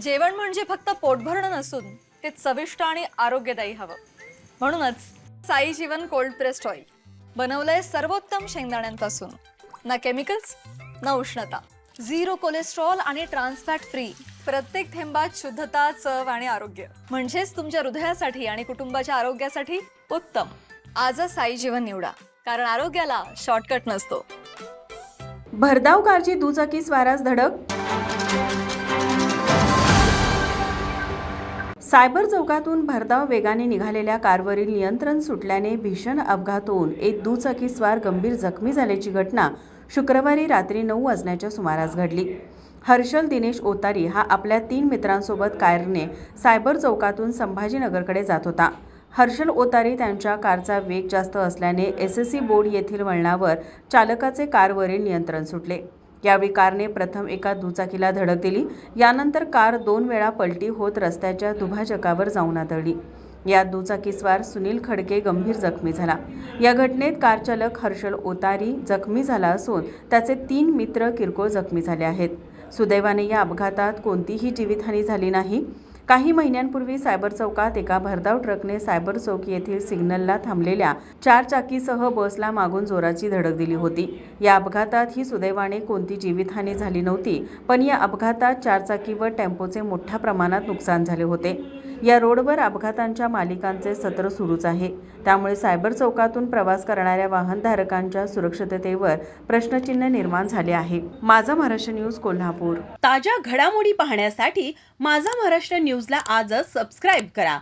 जेवण म्हणजे फक्त पोट भरणं नसून ते चविष्ट आणि आरोग्यदायी हवं. म्हणूनच साई जीवन कोल्ड प्रेस्ड ऑइल बनवलंय सर्वोत्तम शेंगदाण्यांपासून. ना केमिकल्स ना उष्णता, झिरो कोलेस्ट्रॉल आणि ट्रान्सफॅट फ्री. प्रत्येक थेंबात शुद्धता, चव आणि आरोग्य. म्हणजेच तुमच्या हृदयासाठी आणि कुटुंबाच्या आरोग्यासाठी उत्तम. आजच साई जीवन निवडा, कारण आरोग्याला शॉर्टकट नसतो. भरधाव कारची दुचाकी स्वारास धडक. सायबर चौकातून भरधाव वेगाने निघालेल्या कारवरील नियंत्रण सुटल्याने भीषण अपघात होऊन एक दुचाकी स्वार गंभीर जखमी झाल्याची घटना शुक्रवारी रात्री 9 वाजण्याच्या सुमारास घडली. हर्षल दिनेश ओतारी हा आपल्या 3 मित्रांसोबत कारने सायबर चौकातून संभाजीनगरकडे जात होता. हर्षल ओतारी त्यांच्या कारचा वेग जास्त असल्याने SSC बोर्ड येथील वळणावर चालकाचे कारवरील नियंत्रण सुटले. यावेळी कारने प्रथम एका दुचाकीला धडक दिली. यानंतर कार 2 वेळा पलटी होत रस्त्याच्या दुभाजकावर जाऊन आदळली. यात दुचाकीस्वार सुनील खडके गंभीर जखमी झाला. या घटनेत कार चालक हर्षल ओतारी जखमी झाला असून त्याचे 3 मित्र किरकोळ जखमी झाले आहेत. सुदैवाने या अपघातात कोणतीही जीवितहानी झाली नाही. काही महिन्यांपूर्वी सायबर चौकात एका भरधाव ट्रकने सायबर चौक येथील सिग्नलला थांबलेल्या 4 चाकीसह बसला मागून जोराची धडक दिली होती. या अपघातात ही सुदैवाने कोणती जीवितहानी झाली नव्हती, पण या अपघातात 4 चाकी व टेम्पोचे मोठ्या प्रमाणात नुकसान झाले होते. या रोडवर अपघातांच्या मालिकांचे सत्र सुरूच आहे. त्यामुळे सायबर चौकातून प्रवास करणाऱ्या वाहनधारकांच्या सुरक्षिततेवर प्रश्नचिन्ह निर्माण झाले आहे. माझा महाराष्ट्र न्यूज कोल्हापूर. ताज्या घडामोडी पाहण्यासाठी माझा महाराष्ट्र न्यूजला आजच सबस्क्राईब करा.